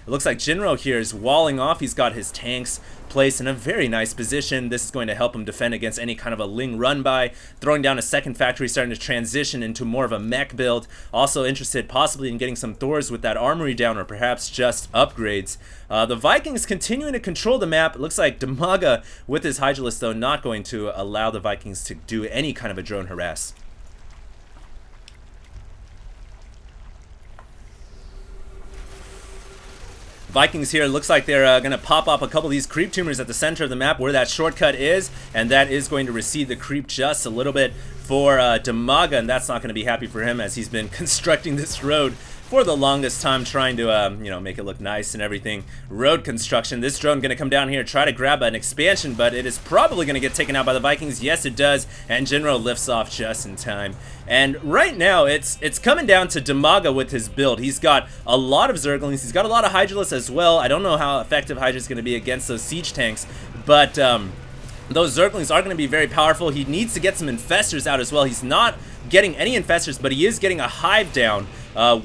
It looks like Jinro here is walling off. He's got his tanks placed in a very nice position. This is going to help him defend against any kind of a Ling run by. Throwing down a second factory, starting to transition into more of a mech build. Also interested possibly in getting some Thors with that armory down, or perhaps just upgrades. The Vikings continuing to control the map. It looks like Dimaga with his Hydralisk though not going to allow the Vikings to do any kind of a drone harass. Vikings here, looks like they're going to pop up a couple of these creep tumors at the center of the map where that shortcut is, and that is going to recede the creep just a little bit for Dimaga, and that's not going to be happy for him as he's been constructing this road for the longest time, trying to you know, make it look nice and everything. Road construction. This drone going to come down here, try to grab an expansion, but it is probably going to get taken out by the Vikings. Yes, it does, and Jinro lifts off just in time. And right now, it's coming down to Dimaga with his build. He's got a lot of Zerglings. He's got a lot of Hydralisks as well. I don't know how effective Hydra is going to be against those siege tanks, but those Zerglings are going to be very powerful. He needs to get some Infestors out as well. He's not getting any Infestors, but he is getting a Hive down. Well,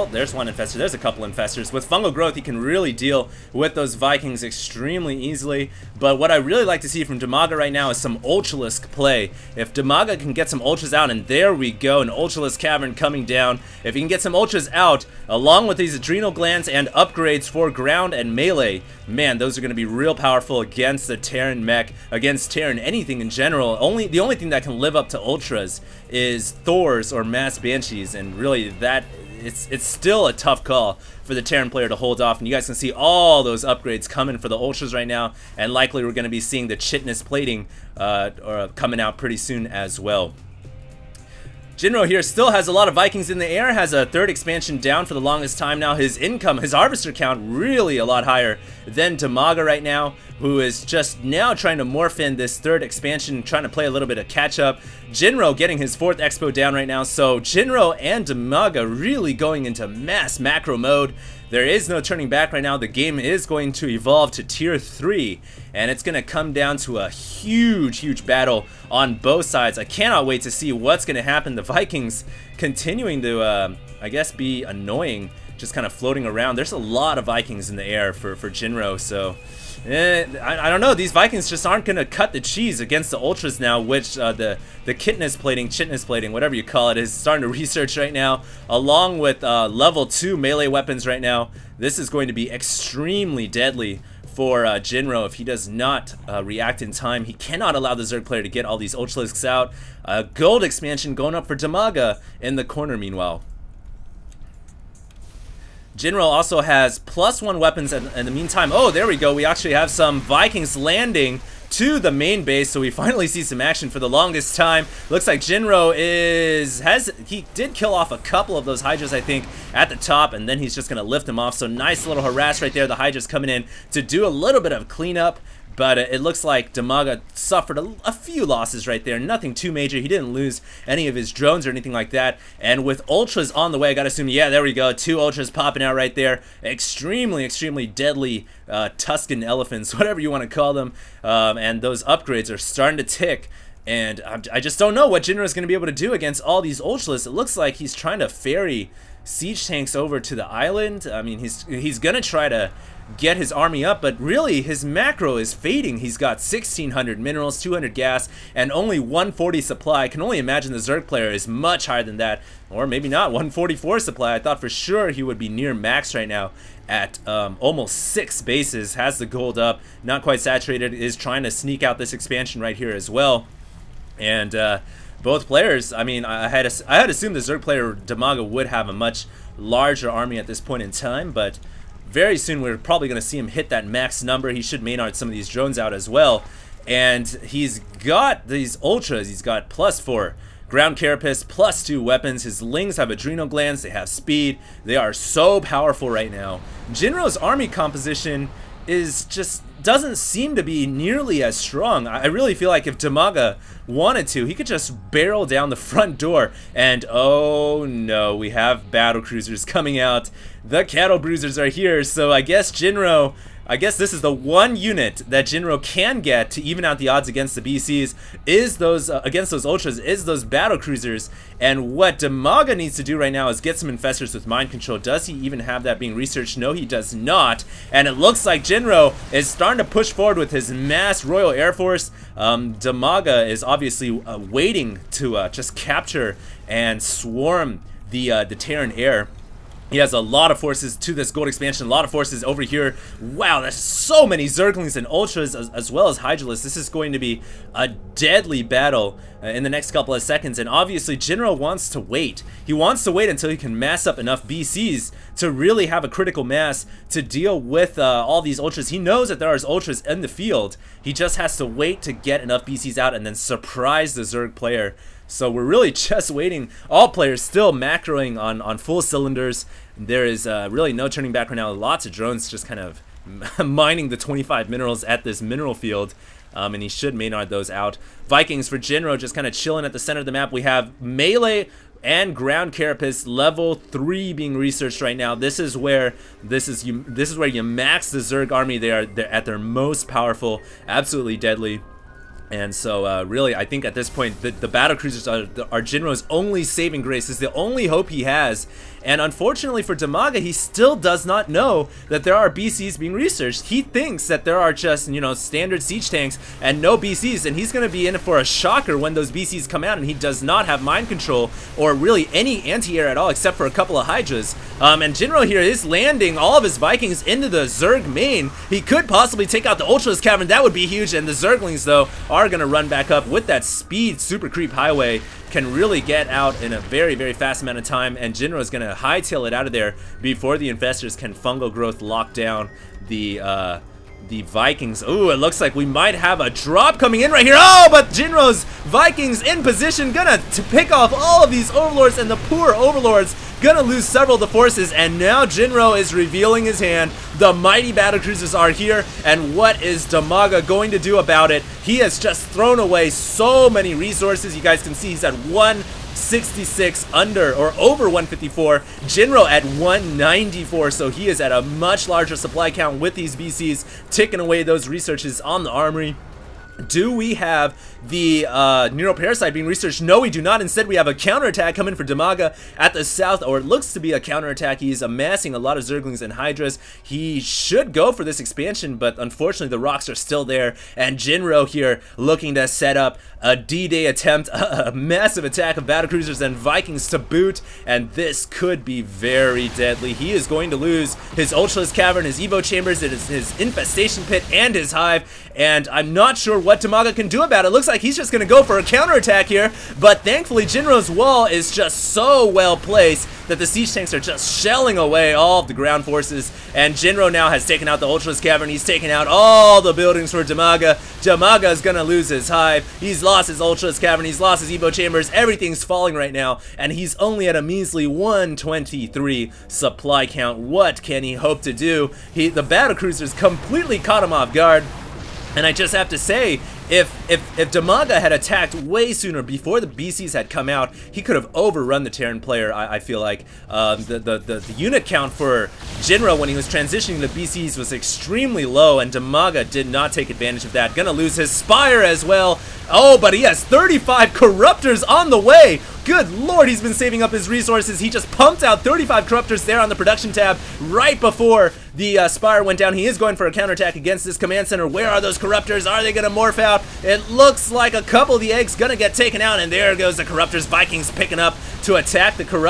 there's one Infestor. There's a couple Infestors. With Fungal Growth, he can really deal with those Vikings extremely easily. But what I really like to see from Dimaga right now is some Ultralisk play. If Dimaga can get some Ultras out, and there we go, an Ultralisk Cavern coming down. If he can get some Ultras out, along with these Adrenal Glands and upgrades for ground and melee, man, those are going to be real powerful against the Terran mech, against Terran anything in general. The only thing that can live up to Ultras is Thors or Mass Banshees, and really that it's still a tough call for the Terran player to hold off. And you guys can see all those upgrades coming for the Ultras right now, and likely we're going to be seeing the Chitness plating coming out pretty soon as well. Jinro here still has a lot of Vikings in the air, has a third expansion down for the longest time now. His income, his harvester count, really a lot higher than Dimaga right now, who is just now trying to morph in this third expansion, trying to play a little bit of catch up. Jinro getting his fourth expo down right now, so Jinro and Dimaga really going into mass macro mode. There is no turning back right now. The game is going to evolve to tier 3, and it's going to come down to a huge battle on both sides. I cannot wait to see what's going to happen. The Vikings continuing to, I guess, be annoying, just kind of floating around. There's a lot of Vikings in the air for Jinro, so I don't know. These Vikings just aren't going to cut the cheese against the Ultras now, which the chitness plating, whatever you call it, is starting to research right now, along with level 2 melee weapons right now. This is going to be extremely deadly for Jinro if he does not react in time. He cannot allow the Zerg player to get all these Ultralisks out. Gold expansion going up for Dimaga in the corner meanwhile. Jinro also has +1 weapons in the meantime. Oh, there we go. We actually have some Vikings landing to the main base, so we finally see some action for the longest time. Looks like Jinro he did kill off a couple of those Hydras, I think, at the top, and then he's just gonna lift them off. So nice little harass right there. The Hydras coming in to do a little bit of cleanup. But it looks like Dimaga suffered a few losses right there. Nothing too major. He didn't lose any of his drones or anything like that. And with Ultras on the way, I gotta assume, yeah, there we go. 2 Ultras popping out right there. Extremely deadly Tuscan elephants, whatever you want to call them. And those upgrades are starting to tick. And I just don't know what Jinro is going to be able to do against all these Ultras. It looks like he's trying to ferry siege tanks over to the island. I mean, he's going to try to get his army up, but really his macro is fading. He's got 1,600 minerals, 200 gas, and only 140 supply. I can only imagine the Zerg player is much higher than that, or maybe not, 144 supply. I thought for sure he would be near max right now at almost 6 bases, has the gold up, not quite saturated, is trying to sneak out this expansion right here as well. And both players, I mean, I had assumed the Zerg player Dimaga would have a much larger army at this point in time, but very soon we're probably going to see him hit that max number. He should main-art some of these drones out as well. And he's got these Ultras. He's got +4 ground carapace, +2 weapons. His Lings have adrenal glands. They have speed. They are so powerful right now. Jinro's army composition is just doesn't seem to be nearly as strong. I really feel like if Dimaga wanted to, he could just barrel down the front door, and oh no, we have battle cruisers coming out. The cattle bruisers are here, so I guess Jinro I guess this is the one unit that Jinro can get to even out the odds against the BCs, is those against those Ultras, is those battle cruisers. And what Dimaga needs to do right now is get some infestors with mind control. Does he even have that being researched? No, he does not. And it looks like Jinro is starting to push forward with his mass Royal Air Force. Dimaga is obviously waiting to just capture and swarm the Terran air. He has a lot of forces to this gold expansion, a lot of forces over here. Wow, there's so many Zerglings and Ultras as well as Hydralisks. This is going to be a deadly battle in the next couple of seconds. And obviously, Jinro wants to wait. He wants to wait until he can mass up enough BCs to really have a critical mass to deal with all these Ultras. He knows that there are Ultras in the field. He just has to wait to get enough BCs out and then surprise the Zerg player. So we're really just waiting. All players still macroing on full cylinders. There is really no turning back right now. Lots of drones just kind of mining the 25 minerals at this mineral field. And he should Maynard those out. Vikings for Jinro just kind of chilling at the center of the map. We have melee and ground carapace level 3 being researched right now. This is where you max the Zerg army. They're at their most powerful, absolutely deadly. And so, really, I think at this point, the battle cruisers are Jinro's only saving grace. It's the only hope he has. And unfortunately for Dimaga, he still does not know that there are BCs being researched. He thinks that there are just, you know, standard siege tanks and no BCs, and he's going to be in for a shocker when those BCs come out, and he does not have mind control or really any anti-air at all except for a couple of Hydras. And Jinro here is landing all of his Vikings into the Zerg main. He could possibly take out the Ultras Cavern. That would be huge, and the Zerglings, though, are going to run back up with that speed super creep highway. Can really get out in a very, very fast amount of time, and Jinro is going to hightail it out of there before the infestors can fungal growth lock down the Vikings. Ooh, it looks like we might have a drop coming in right here. Oh, but Jinro's Vikings in position, gonna pick off all of these overlords, and the poor overlords gonna lose several of the forces. And now Jinro is revealing his hand. The mighty battlecruisers are here, and what is Dimaga going to do about it? He has just thrown away so many resources. You guys can see he's at 166 under or over 154. Jinro at 194, so he is at a much larger supply count with these BCs ticking away those researches on the armory. Do we have the Neuroparasite being researched? No, we do not. Instead, we have a counterattack coming for Dimaga at the south, or it looks to be a counterattack. He's amassing a lot of Zerglings and Hydras. He should go for this expansion, but unfortunately, the rocks are still there. And Jinro here looking to set up a D-Day attempt, a massive attack of battlecruisers and Vikings to boot, and this could be very deadly. He is going to lose his Ultralisk Cavern, his Evo Chambers, his Infestation Pit, and his Hive, and I'm not sure what Dimaga can do about it. It looks like he's just going to go for a counterattack here, but thankfully Jinro's wall is just so well placed that the siege tanks are just shelling away all of the ground forces, and Jinro now has taken out the Ultralisk Cavern. He's taken out all the buildings for Dimaga. Dimaga is going to lose his Hive. He's lost his Ultralisk Cavern. He's lost his Evo Chambers. Everything's falling right now, and he's only at a measly 123 supply count. What can he hope to do? The battlecruisers completely caught him off guard. And I just have to say, if Dimaga had attacked way sooner, before the BCs had come out, he could have overrun the Terran player. I feel like the unit count for Jinro when he was transitioning to BCs was extremely low, and Dimaga did not take advantage of that. Gonna lose his Spire as well. Oh, but he has 35 Corruptors on the way. Good lord, he's been saving up his resources. He just pumped out 35 Corruptors there on the production tab right before the Spire went down. He is going for a counterattack against this command center. Where are those Corruptors? Are they going to morph out? It looks like a couple of the eggs going to get taken out, and there goes the Corruptors. Vikings picking up to attack the Corruptors.